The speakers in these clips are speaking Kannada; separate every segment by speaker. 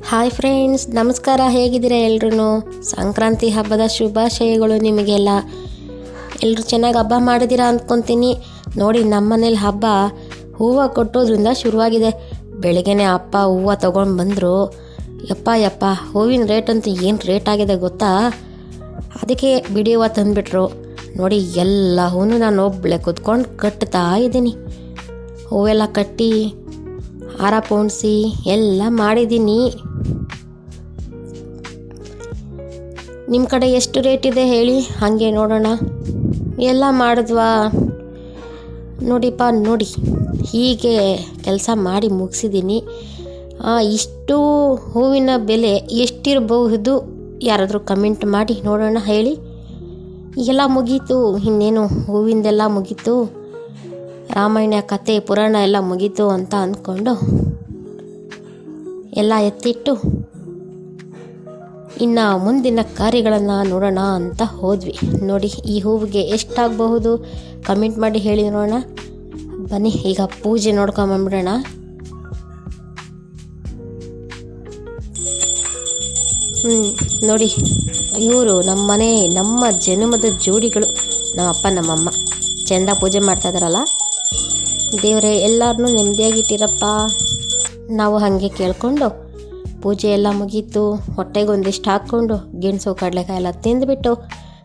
Speaker 1: ಹಾಯ್ ಫ್ರೆಂಡ್ಸ್, ನಮಸ್ಕಾರ. ಹೇಗಿದ್ದೀರಾ ಎಲ್ರೂ? ಸಂಕ್ರಾಂತಿ ಹಬ್ಬದ ಶುಭಾಶಯಗಳು ನಿಮಗೆಲ್ಲ. ಎಲ್ಲರೂ ಚೆನ್ನಾಗಿ ಹಬ್ಬ ಮಾಡಿದ್ದೀರಾ ಅಂದ್ಕೊತೀನಿ. ನೋಡಿ, ನಮ್ಮ ಮನೇಲಿ ಹಬ್ಬ ಹೂವು ಕೊಟ್ಟೋದ್ರಿಂದ ಶುರುವಾಗಿದೆ. ಬೆಳಗ್ಗೆನೇ ಅಪ್ಪ ಹೂವು ತೊಗೊಂಡು ಬಂದರು. ಯಪ್ಪ ಹೂವಿನ ರೇಟ್ ಅಂತೂ ಏನು ರೇಟ್ ಆಗಿದೆ ಗೊತ್ತಾ? ಅದಕ್ಕೆ ಬಿಡಿ ಹೂವು ತಂದುಬಿಟ್ರು. ನೋಡಿ, ಎಲ್ಲ ಹೂವು ನಾನು ಒಬ್ಬಳೆ ಕೂತ್ಕೊಂಡು ಕಟ್ತಾ ಇದ್ದೀನಿ. ಹೂವೆಲ್ಲ ಕಟ್ಟಿ ಹಾರ ಪೋಣಿಸಿ ಎಲ್ಲ ಮಾಡಿದ್ದೀನಿ. ನಿಮ್ಮ ಕಡೆ ಎಷ್ಟು ರೇಟ್ ಇದೆ ಹೇಳಿ, ಹಾಗೆ ನೋಡೋಣ. ಎಲ್ಲ ಮಾಡಿದ್ವಾ? ನೋಡಿ ಹೀಗೆ ಕೆಲಸ ಮಾಡಿ ಮುಗಿಸಿದ್ದೀನಿ. ಇಷ್ಟು ಹೂವಿನ ಬೆಲೆ ಎಷ್ಟಿರಬಹುದು? ಯಾರಾದರೂ ಕಮೆಂಟ್ ಮಾಡಿ ನೋಡೋಣ, ಹೇಳಿ. ಎಲ್ಲ ಮುಗೀತು, ಇನ್ನೇನು ಹೂವಿಂದೆಲ್ಲ ಮುಗೀತು, ರಾಮಾಯಣ ಕತೆ ಪುರಾಣ ಎಲ್ಲ ಮುಗೀತು ಅಂತ ಅಂದ್ಕೊಂಡು ಎಲ್ಲ ಎತ್ತಿಟ್ಟು ಇನ್ನು ಮುಂದಿನ ಕಾರ್ಯಗಳನ್ನು ನೋಡೋಣ ಅಂತ ಹೋದ್ವಿ. ನೋಡಿ, ಈ ಹೂವಿಗೆ ಎಷ್ಟಾಗಬಹುದು ಕಮೆಂಟ್ ಮಾಡಿ ಹೇಳಿ ನೋಡೋಣ. ಬನ್ನಿ ಈಗ ಪೂಜೆ ನೋಡ್ಕೊಂಬಂದ್ಬಿಡೋಣ. ನೋಡಿ, ಇವರು ನಮ್ಮ ಜನ್ಮದ ಜೋಡಿಗಳು, ನಮ್ಮಪ್ಪ ನಮ್ಮಮ್ಮ ಚೆಂದ ಪೂಜೆ ಮಾಡ್ತಾ ಇದ್ದಾರಲ್ಲ. ದೇವರೇ ಎಲ್ಲರನ್ನೂ ನೆಮ್ಮದಿಯಾಗಿಟ್ಟಿರಪ್ಪ. ನಾವು ಹಾಗೆ ಕೇಳ್ಕೊಂಡು ಪೂಜೆ ಎಲ್ಲ ಮುಗೀತು. ಹೊಟ್ಟೆಗೆ ಒಂದಿಷ್ಟು ಹಾಕ್ಕೊಂಡು ಗೆಣಸು ಕಡಲೆಕಾಯಿ ಎಲ್ಲ ತಿಂದುಬಿಟ್ಟು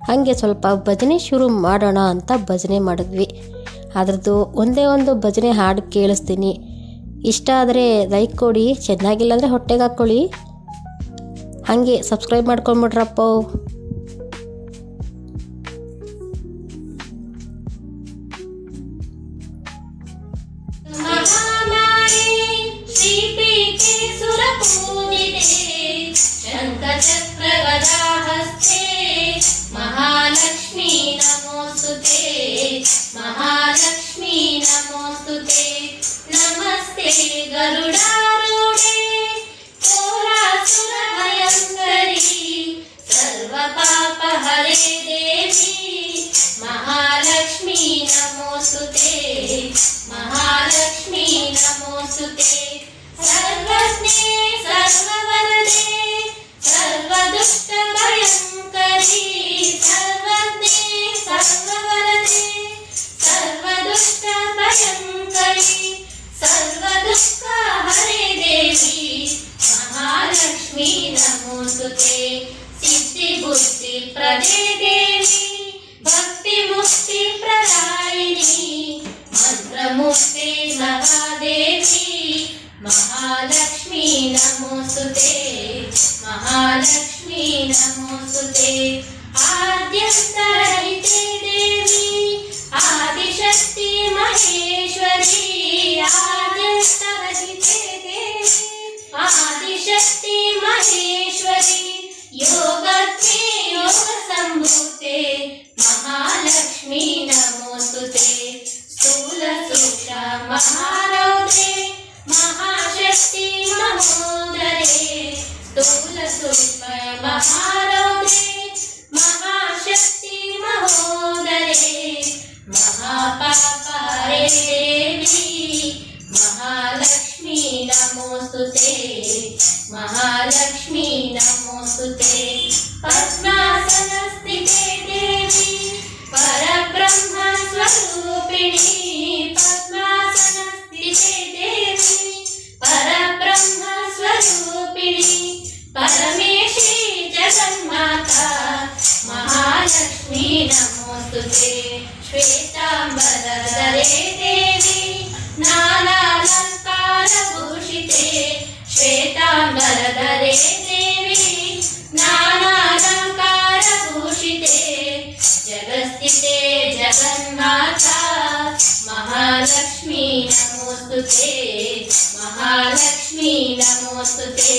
Speaker 1: ಹಾಗೆ ಸ್ವಲ್ಪ ಭಜನೆ ಶುರು ಮಾಡೋಣ ಅಂತ ಭಜನೆ ಮಾಡಿದ್ವಿ. ಅದ್ರದ್ದು ಒಂದೇ ಒಂದು ಭಜನೆ ಹಾಡು ಕೇಳಿಸ್ತೀನಿ. ಇಷ್ಟ ಆದರೆ ಲೈಕ್ ಕೊಡಿ, ಚೆನ್ನಾಗಿಲ್ಲ ಅಂದರೆ ಹೊಟ್ಟೆಗೆ ಹಾಕ್ಕೊಳ್ಳಿ. ಹಾಗೆ ಸಬ್ಸ್ಕ್ರೈಬ್ ಮಾಡ್ಕೊಂಬಿಡ್ರಪ್ಪ.
Speaker 2: महालक्ष्मी नमोस्तुते, महालक्ष्मी नमोस्तुते. नमस्ते गरुडारूढे, घोरासुरभयङ्करी, सर्वपापहरे देवी. महालक्ष्मी नमोस्तुते, महालक्ष्मी नमोस्तुते. सर्वस्ने सर्ववरदे, सर्वदुष्टभयङ्करी, सर्वज्ञे सर्ववरदे, सर्वदुष्टभयङ्करी, सर्वदुःखहरे देवी. महालक्ष्मी नमोस्तुते. सिद्धिबुद्धिप्रदे देवी, भक्तिमुक्तिप्रदायिनी, मन्त्रमुक्ते महादेवी. महालक्ष्मी नमोस्तुते, महालक्ष्मी नमोस्तुते. आद्यन्तरहिते देवी, आदिशक्ति महेश्वरी. आद्यन्तरहिते देवी, आदिशक्ति महेश्वरी. योगत्वे योगसम्भूते, महालक्ष्मी नमोस्तुते. स्थूलसूक्ष्म महारौद्रे, महाशक्ति महोदरे. स्थूलसूक्ष्म महारौद्रे, महाशक्ति महोदरे. महापापहरे देवी. महालक्ष्मी नमोस्तुते, महालक्ष्मी नमोस्तुते. पद्मासनस्थिते देवी, परब्रह्म स्वरूपिणी. पद्मासनस्थिते देवी, परब्रह्म स्वरूपिणी, परमेशी जगन्माता. महालक्ष्मी नमोस्तुते. श्वेतांबरधरे देवी, नानालङ्कारभूषिते. श्वेतांबरधरे देवी, नानालङ्कारभूषिते. जगस्थिते जगन्माता. महालक्ष्मी नमोस्तुते, महालक्ष्मी नमोस्तुते.